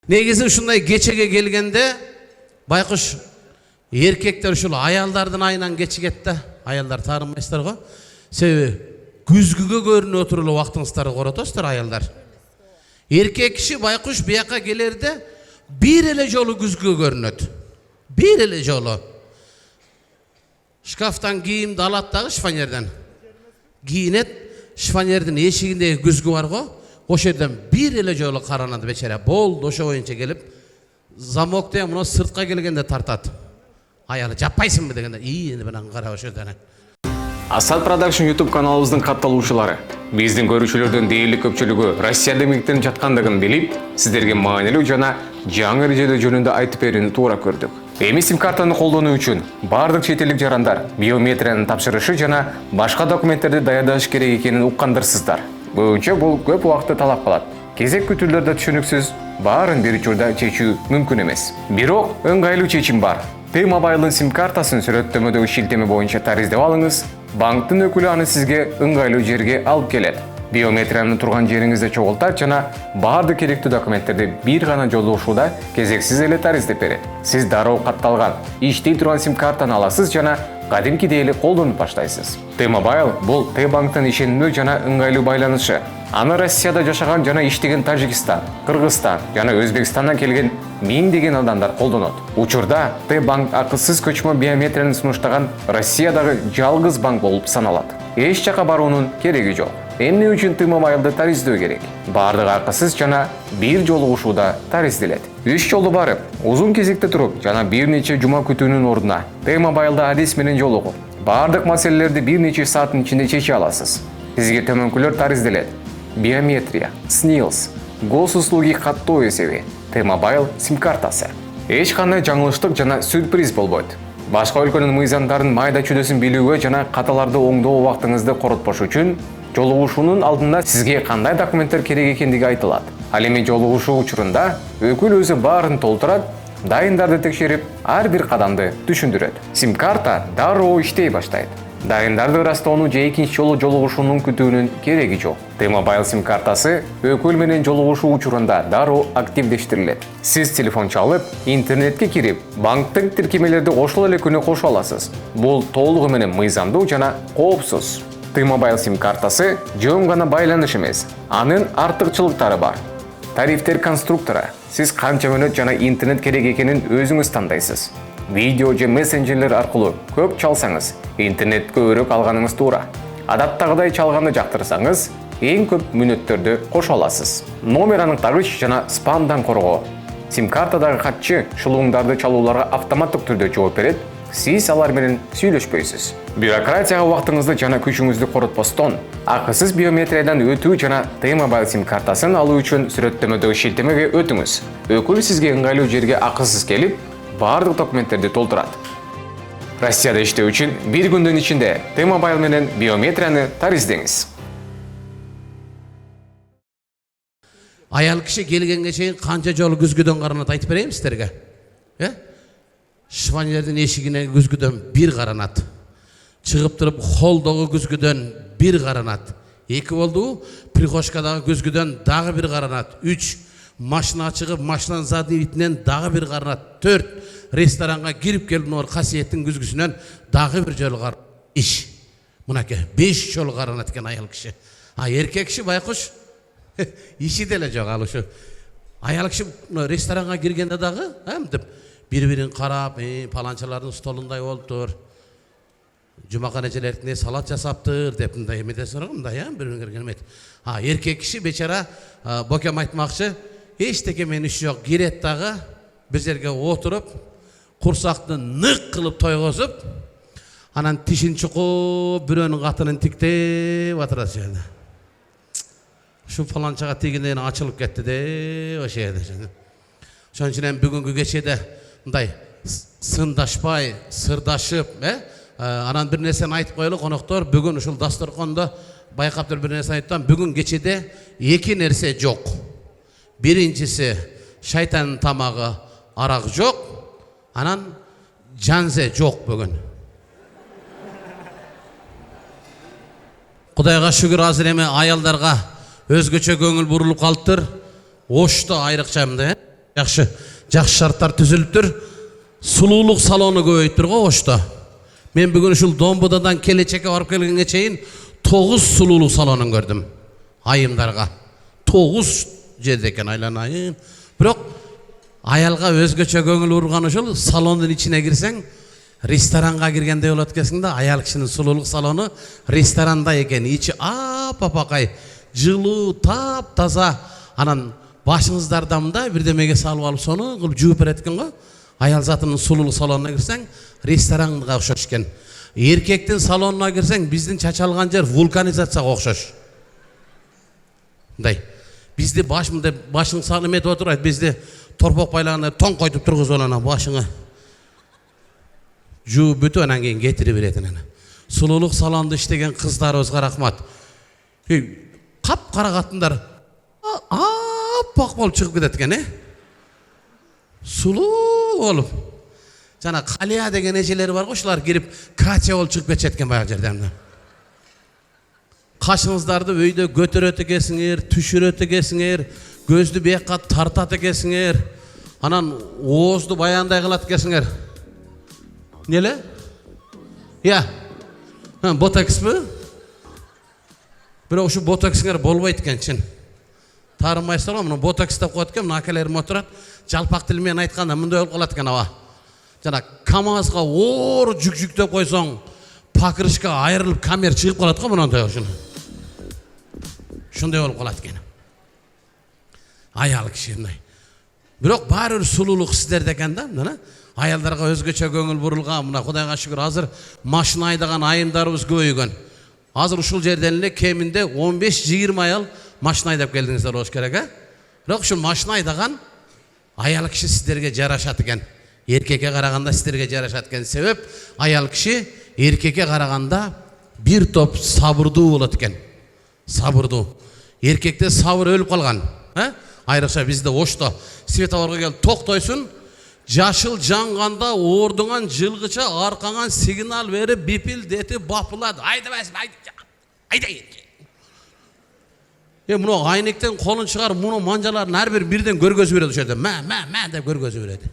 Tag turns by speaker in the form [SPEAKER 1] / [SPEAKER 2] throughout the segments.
[SPEAKER 1] Негизи ушундай кечеге келгенде байкуш эркектер ушул аялдардын айынан кечигет да. Аялдар таарынбайсыздар го. Себеби күзгүгө көрүнүп отуруп эле убактыңыздарды коротосуздар аялдар. Эркек киши байкуш бияка келерде бир эле жолу күзгүгө көрүнөт. Бир эле жолу. Шкафтан кийимди алат дагы шифонерден. Кийинет, шифонердин эшигиндеги күзгү бар го. Ошол жерден бир эле жолу каранат бечара. Болду, ошо боюнча келип, замокте мына сыртка келгенде тартат. Аялы жаппайсыңбы дегенде, эndi менен кара ошо жерден.
[SPEAKER 2] Асад Продакшн YouTube каналыбыздын катталуучулары, биздин көрүүчүлөрдүн дээрлик көпчүлүгү Россияда мектеп жаткандыгын билип, сиздерге маанилүү жана жаңы эрежелер жөнүндө айтып берүүнү туура көрдүк. Эми сим-картаны колдонуу үчүн бардык чет элдик жарандар биометриянын тапшырышы жана башка документтерди даярдаш керек экенин уккандырсыздар. Буюнча бул көп убакытты талап кылат. Кезек күтүүлөрдө түшүнүксүз, баарын бир учурда чечүү мүмкүн эмес. Бирок ыңгайлуу чечим бар. T-Mobile'ın sim-картасын сүрөттөмөдөгү шилтеме боюнча тариздеп алыңыз. Банктын өкүлү аны сизге ыңгайлуу жерге алып келет. Биометрияны турган жериңизде чогултат жана баардык керектүү документтерди бир гана жолу ушууда кезексиз эле тариздеп берет. Сиз дароо катталган, иштей турган сим-картаны аласыз жана кадимкидей эле колдонуп баштайсыз. T-Mobile бул T-банктын ишенимдүү жана ыңгайлуу байланышы. Аны Россияда жашаган жана иштеген Тажикстан, Кыргызстан жана Өзбекстандан келген миңдеген адамдар колдонот. Учурда T-банк акысыз көчмө биометрияны сунуштаган Россиядагы жалгыз банк болуп саналат. Эч жака баруунун кереги жок. Эмне үчүн T-Mobile'ды тариздөө керек? Бардык акысыз жана бир жолу ушууда таризделет. 3 жолу барып, узун кезекте туруп жана бир нече жума күтүүнүн ордуна T-Mobile'да адес менен жолугуп, бардык маселелерди бир нече сааттын ичинде чече аласыз. Сизге төмөнкүлөр таризделет. Биометрия, СНИЛС, госуслуги каттоо эсеби, T-Mobile сим-картасы. Эч кандай жаңылыштык жана сюрприз болбойт. Башка өлкөнүн мыйзамдарын майда чүдөсүн билүүгө жана каталарды оңдоо убактыңызды коротпош үчүн жолугушуунун алдында сизге кандай документтер керек экендиги айтылат. Ал эми жолугушуу учурунда өкүл өзү баарын толтурат, дайындарды текшерип, ар бир кадамды түшүндүрөт. Сим-карта дароо иштей баштайт. Дайындарды ырастоону же экинчи жолу жолугушуунун күтүүнүн кереги жок. T-Mobile сим-картасы өкүл менен жолугушуу учурунда дароо активдештирилет. Сиз телефон чалып, интернетке кирип, банктык тиркемелерди ошол эле күнү кошо аласыз. Бул толугу менен мыйзамдуу жана коопсуз. T-Mobile сим-картасы жөн гана байланыш эмес, анын артыкчылыктары бар. Тарифтер конструктору. Сиз канча мөөнөт жана интернет керек экенин өзүңүз тандайсыз. Видео же мессенджерлер аркылуу көп чалсаңыз, интернетке өрөк алганыңыз туура. Адаттагыдай чалганды жактырсаңыз, эң көп мүнөттөрдү кошо аласыз. Номер аныктагыч жана спамдан коргоо. Сим-картадагы катчы шылууңдарды чалууларга автоматтык түрдө жооп берет. Сиз алар менен сүйлөшпөйсүз. Бюрократияга убактыңызды жана күчүңүздү коротпостон, акысыз биометриядан өтүү жана T-Mobile сим-картасын алуу үчүн сүрөттөмөдөгү шилтемеге өтүңүз. Өкүл сизге ыңгайлуу жерге акысыз келип, бардык документтерди толтурат. Россияда иштөө үчүн бир күндүн ичинде T-Mobile менен биометрияны тариздеңиз.
[SPEAKER 1] Аял киши келгенге чейин канча жолу күзгүдөн каранат айтып берейин сиздерге. Шифонердин эшигине күзгүдөн бир каранат. Чыгып туруп холдогу күзгүдөн бир каранат. 2 болду, прихожкадагы күзгүдөн дагы бир каранат. 3 машина чыгып, машинанын задний видинен дагы бир каранат. 4 ресторанга кирип келген касиеттин күзгүсүнөн дагы бир жолу каранат. Иш. Мынакей 5 жолу каранат экен аял киши. Эркек киши байкуш иши деле жок ал ушу. Аял киши ресторанга киргенде дагы, деп бири-бирин карап, паланчалардын столундай болуптур. Жумакан эжелердин салат жасаптыр деп мындай эмеде сураган, мындай бири-бирине келмейт. Эркек киши бечара бокем айтмакчы, эчтеке менин иши жок, кирет дагы бир жерге отуруп, курсакты нык кылып тойгозуп, анан тишин чукуп, бирөөнүн катынын тиктеп атырат жерде. Şu falançaga tegenden açılıp ketdi de o şeyde. Şonun için bugünkü geçede mындай сындаşpay, sırdaşıp, anan bir nersen aytıp koyulu konuktor, bugün uşul dasturkonda bayqaptır bir nersen aytıptan, bugün geçede 2 nerse jok. Birincisi şaytanın tamağı arak jok, anan janze jok bugün. Kudayga şükür azir eme ayaldarga özgöçe göңүл бурулуп калыптыр. Ошто айрыкча мындай. Жақшы шарттар түзіліптір. Сұлулық салоны көбейттір ғой ошта. Мен бүгін үшіл Домбудадан келечекке барып келгенге чейін 9 сұлулық салонын көрдім. Айымдарға. 9 жерде екен айланайын. Бірақ аялға өзгөчө көңіл ұрған үшіл салондың içine кірсең, ресторанға кіргенде болады екенсің да, аял кішінің сұлулық салоны ресторанда екен. Içi ап-апақай, жылу, тап, таза. Анан башыңыздардан да бірдемеге салып алып соны қылып жуып береткен ғой. Аял затының сұлулық салонына кірсең, ресторанға ұқсаш екен. Еркектің салонына кірсең, біздің чачалған жер вулканизацияға ұқсаш. Бізде башың салым етіп отырады, бізде торпақ байлағында тоң қойтып тұрғыз олана башыңа. Жуып бүті онан кейін кетірі беретін. Сұлулық салонды іштеген қыздарымызға рахмат. Қап-қара қатындар аппақ болып шығып кететкен, Сұлу олып. Жана Қалия деген ежелері бар ғой, шылар келіп Катя болып шығып кететкен баяғы жерден. Қашыңыздарды өйді көтереті кесіңер, түшіреті кесіңер, көзді бекқа тартаты кесіңер, анан оозды баяндай қылат кесіңер. Неле? Ботокс бі? Бірақ ұшы ботоксіңер болбайды кеншін. Тарымайсыр ғой, мұны ботокс деп қойды кен, мұны әкелерім отырады, жалпақ тілмен айтқанда мұндай өліп қалады кен ава. Жана камазға ор жүк-жүктеп қойсаң, пакырышқа айырылып камер шығып қалады ғой мұндай ұшын. Шындай өліп қалады кен. Аял кішірінай. Бірақ бар өр сұлулық сіздерде екен да, аялдарға өзгөчө көңіл бұрылған, мұна Құдайға шүкір, азыр машина айдаған айымдарымыз көбейген. Азыр ушул жерденле кемінде 15-20 аял машина айдап келдіңіздер болуш керек, Бірақ ушул машина айдаған аял киши сіздерге жарашат екен. Еркекке қарағанда сіздерге жарашат екен. Себеп аял киши еркекке қарағанда бір топ сабырдуу болот екен. Сабырдуу. Еркекте сабыр өліп қалған. Айрықша бізде ошто светофорға келіп тоқтойсун, жашыл жаңғанда ордыңан жылғыча арқаңан сигнал беріп бипилдетіп бапылады. Айда мұны айнектен қолын шығар, мұны манжаларын әрбір бірден көргөзі береді үшеді. Мә деп көргөзі береді.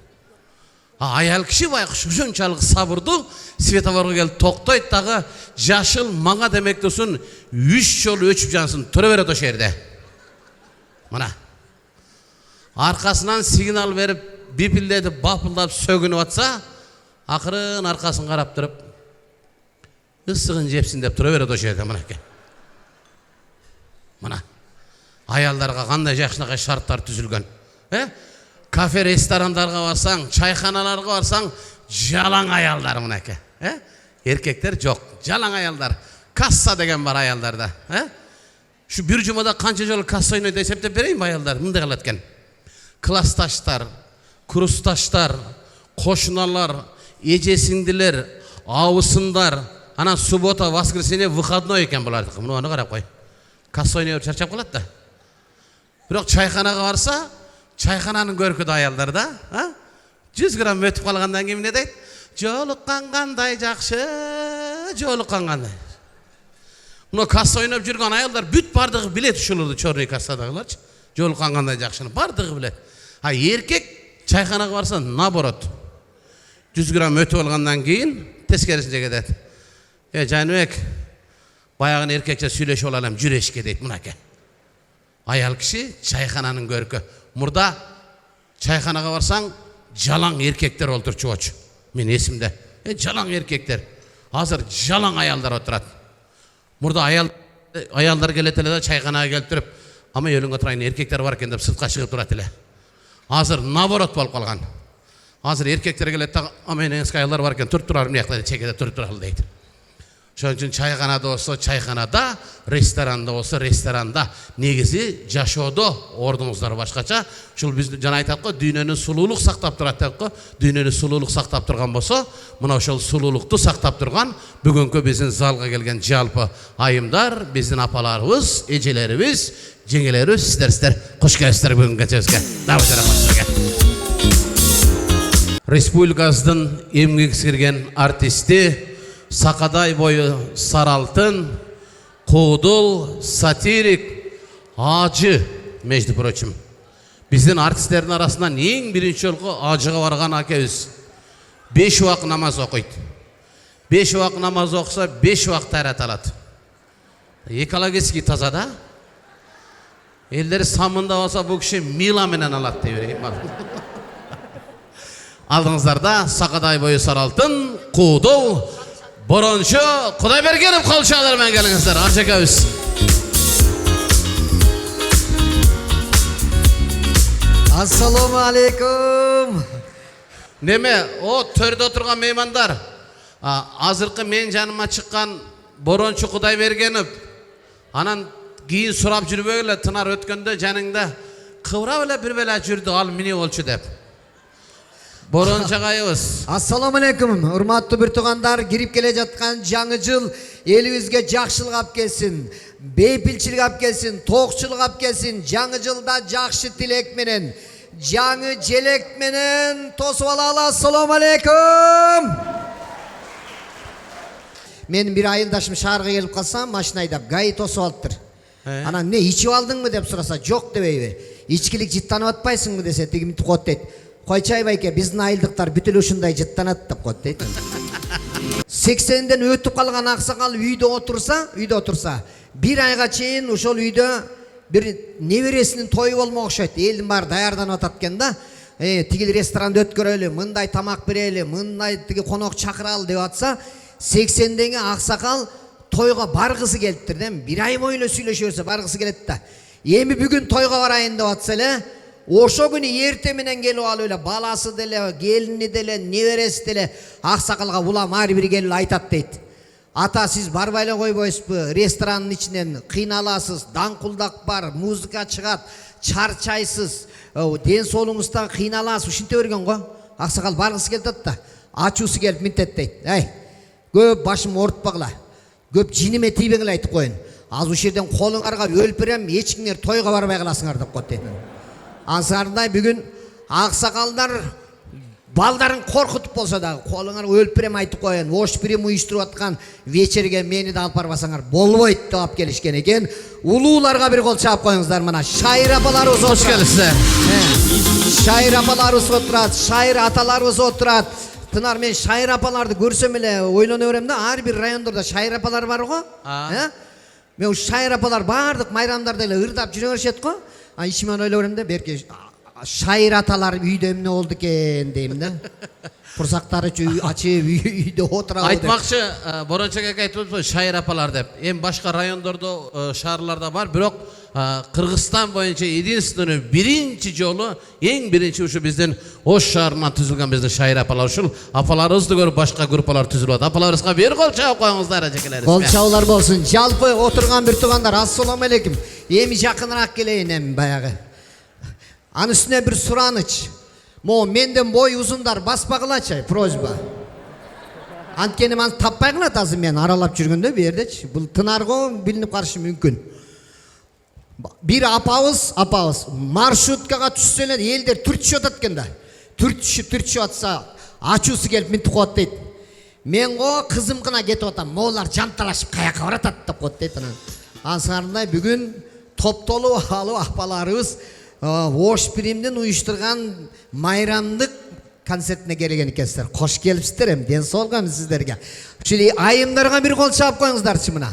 [SPEAKER 1] Аял кіші байқұш үшінчалық сабырды светофорға келіп тоқтойды дағы жашыл маңа демектесін 3 жол өчіп жансın тұры береді ош ерде. Мұна. Арқасынан сигнал беріп бипілдетіп бапылдап сөгініп атса, ақырын арқасын қарап тұрып, ысығын жепсін деп тұры береді ош ерде. Мұна. Аялдарға қандай жақшынақай шарттар түзілген. Кафе ресторандарға барсаң, чайханаларға барсаң, жалаң аялдар мұнеке. Еркектер жоқ, жалаң аялдар. Касса деген бар аялдарда. Шу бір жұмада қанша жол касса ойнайды есептеп берейін ба аялдар? Мұндай қалаткен. Классташтар, курсташтар, қошыналар, ежесінділер, ауысындар, анан суббота, воскресенье, выходной екен бұларды. Мұны оны қарап қой. Касса ойнайды шаршап қалады да. Бірақ чайханаға барса, чайхананың көркіді аялдарда, 100 грамм өтіп қалғандан кейін не дейді? Жолыққанғандай жақшы, жолыққанғандай. Мұны касса ойнап жүрген аялдар бүт бардығы білет үшілірді чорный кассадағылар. Жолыққанғандай жақшыны бардығы білет. Еркек чайханаға барса, наоборот. 100 грамм өтіп алғандан кейін тескерісінде кетеді. Жаныбек, баяғын еркекше сөйлешіп алалам, жүрешке дейді мұнаке. Аял кіші чайхананың көркі. Мұрда чайханаға барсаң, жалаң еркектер олтыр чуач. Мен есімде. Жалаң еркектер. Азыр жалаң аялдар отырады. Мұрда аялдар келетелі да чайханаға келіп тұрып, ама өлің отырайын еркектер бар екен деп сыртқа шығып тұрады. Азыр наоборот болып қалған. Азыр еркектер келеді да, ама енеңізгі аялдар бар екен, тұрып тұрар мияқтайды, чекеде тұрып тұрал дейді. Шон үшін чайханада болса чайханада, ресторанда болса ресторанда. Негізі жашоодо ордуңуздар башкача. Шул биз жана айтат го, дүйнөнү сулуулук сактап турат деп го. Дүйнөнү сулуулук сактап турган болсо, мына ошол сулуулукту сактап турган бүгүнкү биздин залга келген жалпы айымдар, биздин апаларыбыз, эжелерибиз, жеңелерибиз, сиздер кош келипсиздер бүгүнкү кечебизге. Дабыл жаракатсыздарга. Республикабыздын эмгек сирген артисти, Сақадай бойы саралтын, қудыл, сатирик, ажы, между прочим. Биздин артисттердин арасынан эң биринчи жолку ажыга барган акебиз 5 убак намаз окуйт. 5 убак намаз окуса 5 убак тарат алат. Экологический таза да. Элдер самында болса бул киши мила менен алат дей берейин. Алдыңыздарда Сакадай бою саралтын Куудул Борончу Кудайбергенов колчалар менен келиңиздер. Ажекебиз.
[SPEAKER 3] Ассаламу алейкум.
[SPEAKER 1] Неме, о төрдө отурган меймандар. Азыркы мен жаныма чыккан Борончу Кудайбергенов. Анан кийин сурап жүрбөгүлө тынар өткөндө жаныңда кыбырап эле бир беле жүрдү, ал эмне болчу деп. Борончу агайыбыз.
[SPEAKER 3] Ассаламу алейкум. Урматтуу бир туугандар, кирип келе жаткан жаңы жыл элибизге жакшылык алып келсин, бейпилчилик алып келсин, тоокчулук алып келсин. Жаңы жылда жакшы тилек менен, жаңы желек менен тосуп алалы. Ассаламу алейкум. Менин бир айылдашым шаарга келип калсам, машина айдап, гаи тосуп алыптыр. Анан не ичип алдыңбы деп сураса, жок дебейби. Ичкилик жыттанып атпайсыңбы десе, тиги мынтип коет дейт. Койчай байке, биздин айылдыктар бүт эле ушундай жыттанат деп коет дейт. 80ден өтүп калган аксакал үйдө отурса, бир айга чейин ошол үйдө бир небересинин тою болмок окшойт. Элдин баары даярданып атат экен да. Тигил ресторанда өткөрөлү, мындай тамак берели, мындай тиги конок чакыралы деп атса, 80деги аксакал тойго баргысы келиптир да. Бир ай бою эле сүйлөшө берсе баргысы келет да. Эми бүгүн тойго барайын деп атса эле, ошо күнү эрте менен келип алып эле баласы деле, келини деле, небереси деле аксакалга улам ар бири келип айтат дейт. Ата, сиз барбай эле койбойсузбу? Ресторанын ичинен кыйналасыз, даңкулдак бар, музыка чыгат, чарчайсыз, ден соолугуңуздан кыйналасыз, ушинте берген го. Аксакал баргысы келет да. Ачуусу келип минтет дейт. Көп башым оорутпагыла. Көп жиниме тийбеңиле айтып коюн. Азыр ушул жерден колуңарга өлүп берем, эч кимдер тойго барбай каласыңар деп коет дейт. Ансарындай бүгүн аксакалдар балдарын коркутуп болсо да колуңар өлүп берем айтып коюн. Ош бирим уюштуруп аткан вечерге мени да алып барбасаңар болбойт деп алып келишкен экен. Улууларга бир кол чаап коюңуздар. Мына шайыр апаларыбыз
[SPEAKER 1] Хош келипсиздер.
[SPEAKER 3] Шайыр апаларыбыз отурат, шайыр аталарыбыз отурат. Тынар, мен шайыр апаларды көрсөм эле ойлоно берем да, ар бир райондордо шайыр апалар бар го. Мен ушу шайыр апалар баардык майрамдарда эле ырдап жүрө беришет го. Ичимен ойлоп берем да, берке шайыр аталар үйдө эмне болду экен дейм да. Курсактары ачып үйдө отурабы деп.
[SPEAKER 1] Айтмакчы, Борончу ака айтып шайыр апалар деп. Эми башка райондордо, шаарларда бар, бирок Кыргызстан боюнча единственный биринчи жолу, эң биринчи ушу биздин Ош шаарынан түзүлгөн биздин шайыр апалар. Ушул апаларыбызды көрүп башка группалар түзүлүп атат. Апаларыбызга бир кол чаап коюңуздар, ажекелерибиз.
[SPEAKER 3] Кол чабуулар болсун. Жалпы отурган бир туугандар, ассаламу алейкум. Эми жакыныраак келейин эми баягы. Анын үстүнө бир сураныч. Менден бой узундар баспагылачы, просьба. Анткени маны таппай калат азыр мен аралап жүргөндө бу жердечи. Бул тынарго билинип калышы мүмкүн. Бир апабыз маршруткага түшсө эле элдер түртүшүп атат экен да. Түртүшүп атса ачуусу келип минтип коет дейт. Мен го кызым гана кетип атам, моолар жанталашып каяка баратат деп коет дейт анан. Ансарындай бүгүн топтолу алып апаларыбыз Ош биримдин уюштурган майрамдык концертине келген экенсиздер. Кош келипсиздер, эми ден соолук сиздерге. Ушул айымдарга бир кол чаап коюңуздарчы мына.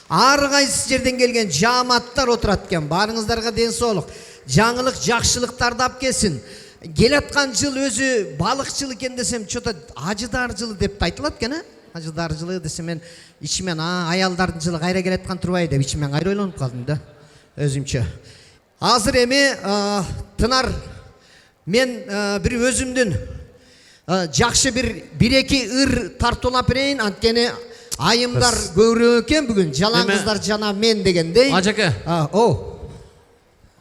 [SPEAKER 3] Ар кайсы жерден келген жааматтар отурат экен. Баарыңыздарга ден соолук, жаңылык, жакшылыктарды алып келсин. Келаткан жыл өзү балык жылы экен десем, чото ажыдар жылы деп айтылат экен, Ажыдар жылы десем мен ичимен аялдардын жылы кайра келаткан турбайбы деп ичимен кайра ойлонуп калдым да. Өзүмчө. Азыр эми тынар мен бир өзүмдүн жакшы бир эки ыр тартуулап берейин. Анткени айымдар көбүрөөк экен бүгүн. Жалаңыздар жана мен дегендей.
[SPEAKER 1] Ажеке.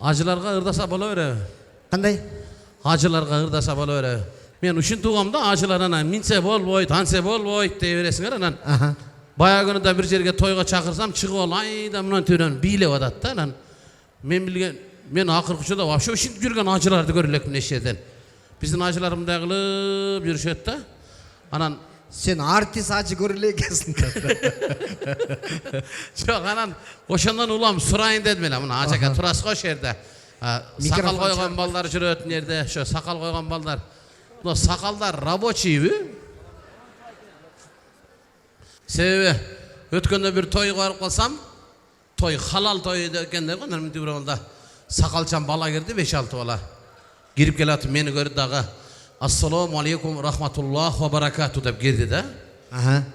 [SPEAKER 1] Ажыларга ырдаса боло береби?
[SPEAKER 3] Кандай?
[SPEAKER 1] Ажыларга ырдаса боло береби? Мен ушинтип угам да, ажылар анан минсе болбойт, ансе болбойт дей бересиңер анан. Баягы күнү да бир жерге тойго чакырсам, чыгып ал айда мындан төрөн бийлеп атат да анан. Мен акыркы учурда вообще ушинтип жүргөн ажыларды көрө элекмин эч жерден. Биздин ажылар мындай кылып жүрүшөт да. Анан
[SPEAKER 3] сен артист ажы көрө эле экенсиң.
[SPEAKER 1] Жок, анан ошондон улам сурайын дедим эле. Мына ажака турасыз го ошол жерде. Сақал қойған балдар жүретін жерде, şu сақал қойған балдар. Мына сақалдар рабочий-бі? Себебі өткенде бір той барып қалсам, той халал той екенде ғой, нұрмынты бір олда сақалчан бала керді, 5-6 бала. Кіріп келеді, мені көрді дағы, ассаламу алейкум рахматуллах ва баракату деп керді да.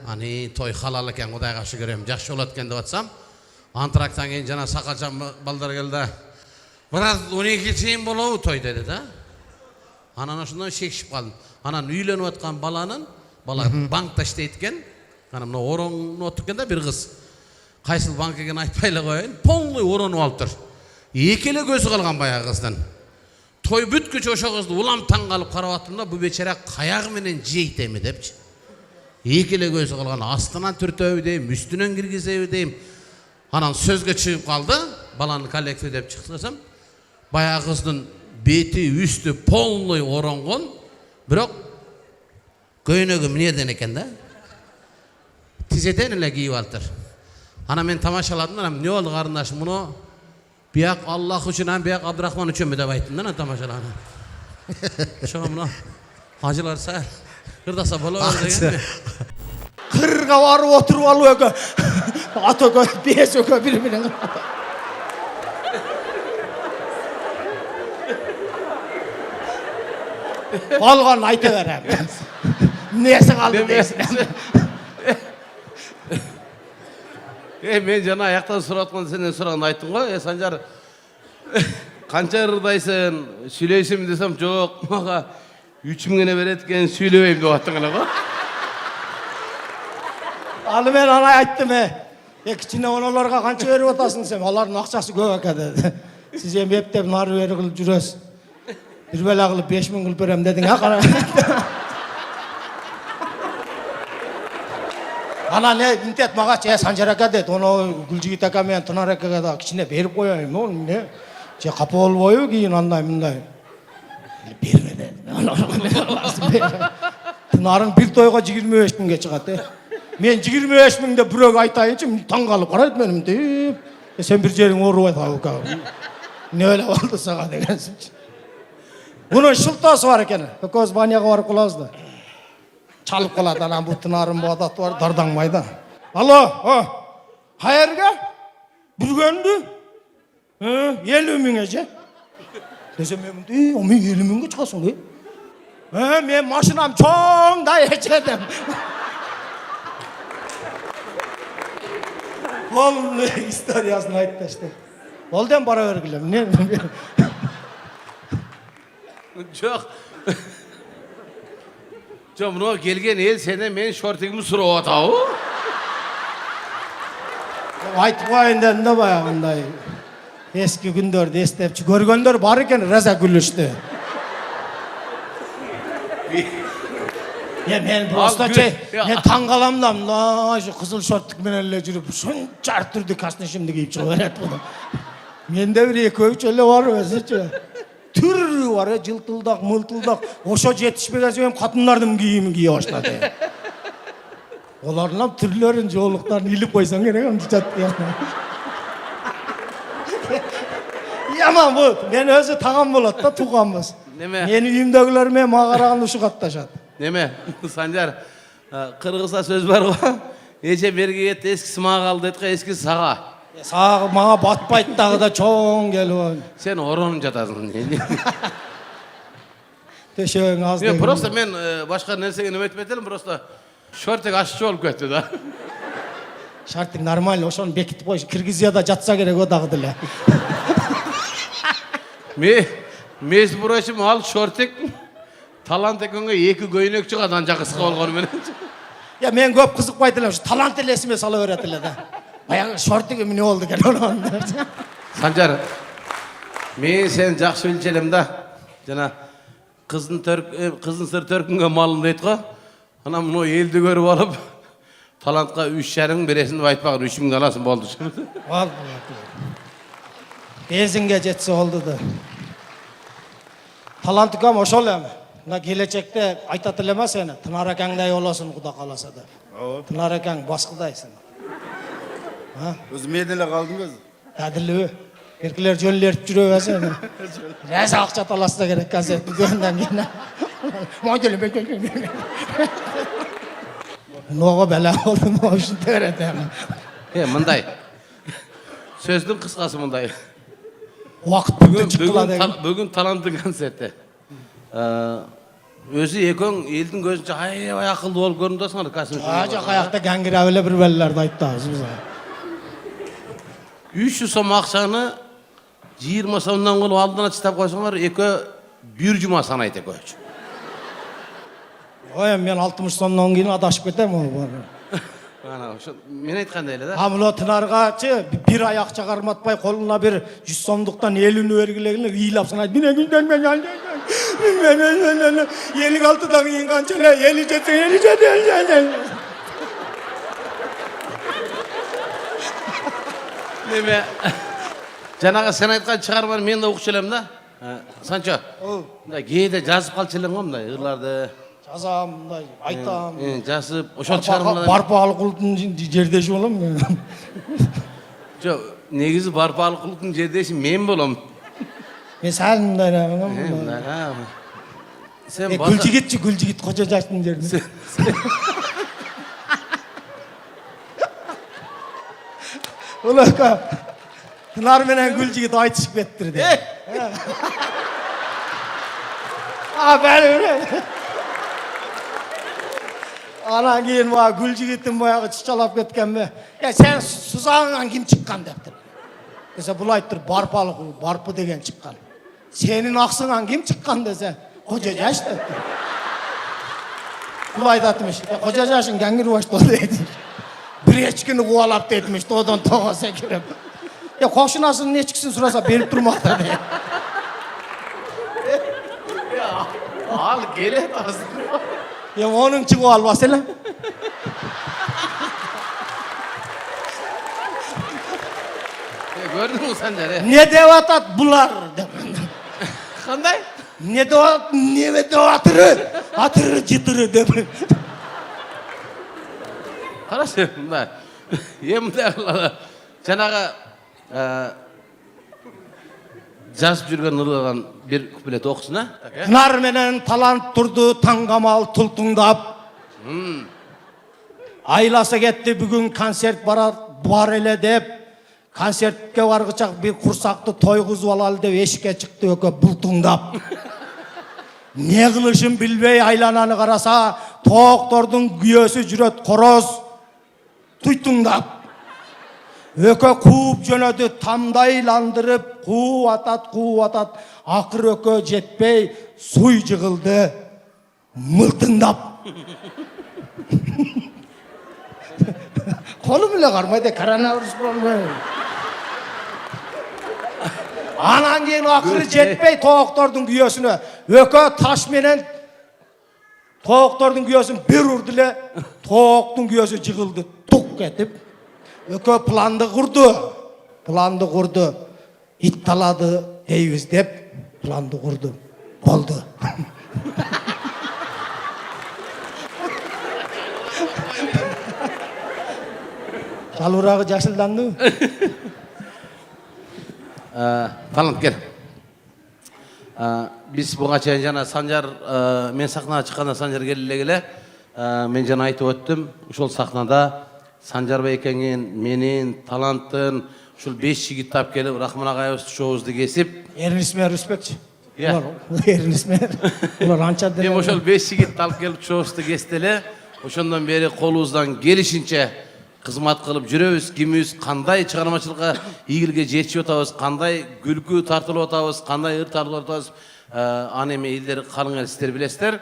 [SPEAKER 1] Ани той халал екен, құдайға шүкірем, жақсы болады екен деп атсам, антрактан кейін жана сақалчан балдар келді. Біраз 12 чейін болуы той деді да. Анан ошондон шекшип калдым. Анан үйлөнүп аткан бала банкта иштейт экен. Анан мына ороонуп отур экен да бир кыз. Кайсыл банк экенин айтпай эле коеюн. Полный оронуп алыптыр. Эки эле көзү калган баягы кыздын. Той бүткүчө ошо кызды улам таң калып карап аттым да, бу бечара каягы менен жейт эми депчи. Эки эле көзү калган, астынан түртөбү дейм, үстүнөн киргизеби дейм. Анан сөзгө чыгып калды, баланы коллектив деп чыксам, баягы кыздын бети үстү полный оронгон, бирок көйнөгү эмнеден экен да? Тизеден эле кийип алыптыр. Ана мен тамашаладым, эмне болду карындашым, муну бияк Аллах үчүн, бияк Абдрахман үчүнбү деп айттым да тамашаладым. Ошого муну ажыларса, кырдаса боло деген.
[SPEAKER 4] Кырга барып отуруп алып эке. Атөкө, бес өкө бири менен. Алған айта берем. Несі қалды дейсің?
[SPEAKER 1] Мен жана аяқтан сұратқан сенен сұрағын айттың ғой, Санжар, қанша ырдайсың, сүйлейсің десем, жоқ, маға 3000 береткен сүйлебейм деп аттың ғой.
[SPEAKER 4] Алы мен ана айттым, кичине оналарға қанша беріп отасың десем, алардың ақшасы көп екен деді. Сіз ептеп нары бері қылып жүресіз. Bir bela kılıp 5000 kılıp verem dedin ha kara. Ana ne intet mağa Sancar aka dedi. Onu Gülcigit aka men Tınar akaga da kişine berip koyayım. Onu ne? Kapı olboyu keyin anday mınday. Berme dedi. Tınarın bir toyga 25 binge çıkadı. Men 25 binde bürök aytayınca taң kalıp karaydı benim deyip. Sen bir jerin orup ayt ha. Ne öyle oldu sağa degensin. Bunun şıltası var eкен. Көз баняға барып қаласыз да. Çalып қалады, анан бұл Тынарым бұл адаты бар, дарданмайды. Алло, қайерге? Бүргенді? 50 мыңға же? Десем мен, мен 50 мыңға çıkasың, мен машинам çoğun da ечедім. Ол историясын айтты işte. Олден бара бергілем, не?
[SPEAKER 1] Жоқ. Жоқ, мынау келген ел сені мен шортигімді сұрап атау.
[SPEAKER 4] Айтып қойын дедім да баяғындай. Eski күндерді естепші. Көргендер бар екен, раза күлішті. Мен просто мен таң қалам да, мына қызыл шорттық менелі жүріп, шынчар түрді кастышымды кейіп шығып береді. Менде бір екі-үч әлі бар өзі. Түрі var ya, жылтылдақ, мылтылдақ. Ошо жетішпеген сөйем қатынлардың киімін кие баштады. Олардың түрлерін, жолықтарын иліп қойсан керек, оны жатты. Яман бұл, мен өзі тағам болады да, туғанбыз.
[SPEAKER 1] Неме?
[SPEAKER 4] Мені үйімдегілеріме мағараған ұшы қатташады.
[SPEAKER 1] Неме, Санжар, қырғызда сөз бар ғой. Ece берге етті, ескісі маға қалды етқа, ескісі саға.
[SPEAKER 4] Сағы маға батпайды дағы да чоң келіп.
[SPEAKER 1] Сен оронып жатасың.
[SPEAKER 4] Төшең аз деген.
[SPEAKER 1] Просто мен башқа нәрсеге нөмет бетелім, просто шортек ашшы болып кетті да.
[SPEAKER 4] Шартик нормально, ошоны бекітіп қойшы. Киргизияда жатса керек о дағы ділі.
[SPEAKER 1] Мес бұрашым ал шортек талант екенге екі көйнек шығады анжа қысқа болғаны менен.
[SPEAKER 4] Мен көп қызық байтылым, талант елесіме сала өретілі да. Баяғы шортиге міне oldu кен оны.
[SPEAKER 1] Санжар, мен сен жақсы өлчелем да. Жана қыздың сыр төркінге малын дейді ғой. Ана мұны елді көріп алып, талантқа 3,5 бересін деп айтпағын 3 мың аласың болды.
[SPEAKER 4] Бензинге жетсе oldu da. Talantık ama ошол эми. Мына келечекте айтат эле сени, Тынар акаңдай болосуң Куда кааласа да. Тынар акаң башкыдайсың.
[SPEAKER 5] Өзі мен эле қалдым өзі.
[SPEAKER 4] Әділі. Еркелер жөллеріп жүре берсе. Рәсі ақша таласса керек концерт дүкеннен кейін. Ноға бәлә болды ма үшін төреді.
[SPEAKER 1] Мындай. Сөздің қысқасы мындай.
[SPEAKER 4] Уақыт бүгін қылады.
[SPEAKER 1] Бүгін таланттың концерті. Өзі екең елдің көзінше аябай ақылды болып көрінді кәсім.
[SPEAKER 4] Жоқ аяқта гәңгір әуелі бір бәлелерді айтты өзіміз.
[SPEAKER 1] 300 сом ақшаны 20 сомнан қылып алдына тістап қойсаңар, екі бір жұма санайды көш.
[SPEAKER 4] Ой, мен 60 сомнан кейін адашып кетем ол.
[SPEAKER 1] Мен айтқандай да.
[SPEAKER 4] Амыло тынарға бір аяқ чағарматпай қолына бір 100 сомдықтан елін өргілегілер ийлап санайды. Елік алтыдан кейін қаншалай, елі жетсің.
[SPEAKER 1] Неме, жаңағы сен айтқан шығарманы мен де оқышылым да. Санчо, кейде жазып қалчылың ғымдай, ұрларды.
[SPEAKER 4] Жазам, айтам.
[SPEAKER 1] Жазып, ошол шығармалар.
[SPEAKER 4] Барпалы құлдың жерде жолым.
[SPEAKER 1] Жоқ, негізі барпалы құлдың жердеші мен болам.
[SPEAKER 4] Мен сәлімдай. Гүлжігіт қожа жаштың жерде. Олаққа Тынар менен Гүлжігіт айтышып кеттірді. Бәлі. Анан кейін Гүлжігіттің баяғы чычалап кеткен бе. Сен сузағыңан кім шыққан дептір. Десе бұл айттыр барпы деген шыққан. Сенің ақсыңан кім шыққан десе қожа жаш дептір. Бұл айтатымыш. Қожа жашын кәңгір башты дейді. Bir echkini quvvalab etmiş, odan toğasa kirib. Qo'shnasini nechkisini so'rasa berib turmoqda deydi.
[SPEAKER 1] Al, keladi hozir.
[SPEAKER 4] Onun chiqib olmasanglar.
[SPEAKER 1] Gördün sen de?
[SPEAKER 4] Ne devatat bular deb.
[SPEAKER 1] Qanday?
[SPEAKER 4] Ne devatırı? Atırı jitiri deb.
[SPEAKER 1] Qarasın, bunday. Bunday qiladi. Жаңағы жазып жүрген ылыған bir куплет оқысын, а?
[SPEAKER 4] Нар менен талант тұрды таңғамал тұлтыңдап. Айласы кетті бүгін концерт бар еле деп. Концертке барғычақ bir құрсақты тойғызып алалы деп ешке шықты өке бұлтыңдап. Не қылышын білбей айлананы қараса, тоқтордың күйесі жүрет қороз тұйтыңдап. Өке қуып жөнөді тамдайландырып, қу атат, ақыр өке жетпей, суй жығылды, мылтыңдап. Қолы біле қармайды, коронавирус болмай. Анан кейін ақыры жетпей, тоқтордың күйесіне, өке ташменен тоқтордың күйесін бір ұрдылы, тоқтың күйесі жығылды, тұқ кетіп. Өке планды құрды, ит талады дейбіз деп, планды құрды, болды. Жалурағы жашылданды.
[SPEAKER 1] Талант кел. Біз бұға чайын жана Санжар, мен сахнаға шыққанда Санжар келі, мен жана айтып өттім, ұшыл сахнада Санжарбай екенген, менен, таланттың, ұшыл 5 жігіт тап келіп, Рахман ағайымыз шоуызды кесіп.
[SPEAKER 4] Ерінісмен респект. Ерінісмен. Олар анча дәлі.
[SPEAKER 1] Мен ұшыл 5 жігіт тап келіп шоуызды кестелі, ұшындан бері қолуыздан келішінше қызмат қылып жүрөбүз, кимибиз қандай шығармашылыққа ийгиликке жетишип атабыз, қандай күлкү тартылып атабыз, қандай ыр тартылып атабыз, аны эми элдер калың эл сиздер билесиздер.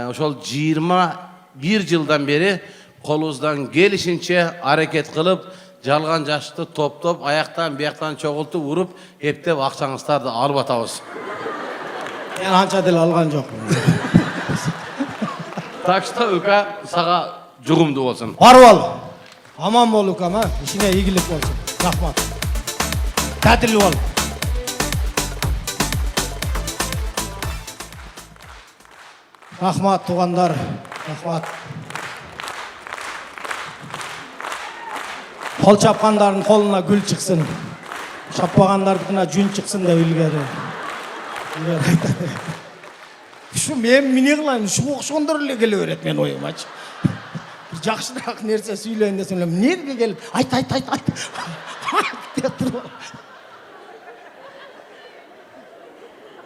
[SPEAKER 1] Ошол 21 жылдан бери колубуздан келишинче аракет кылып, жалган жашты топтоп, аяктан бияктан чогултуп, уруп, эптеп акчаңыздарды алып атабыз.
[SPEAKER 4] Мен анча деле алган жокмун.
[SPEAKER 1] Так что Ука сага жугумдуу болсун.
[SPEAKER 4] Барып ал. Аман бол Укам, ишине ийгилик болсун. Рахмат. Тәтилүү бол. Рахмат тугандар. Рахмат. Қол чапқандардың қолына гүл шықсын. чаппагандардыкына жүн чыксын деп илгери ушу мен эмне кылайын ушуга окшогондор эле келе берет менин оюмачы бир жакшыраак нерсе сүйлөйүн десем эле эмнеге келип айт деп туруп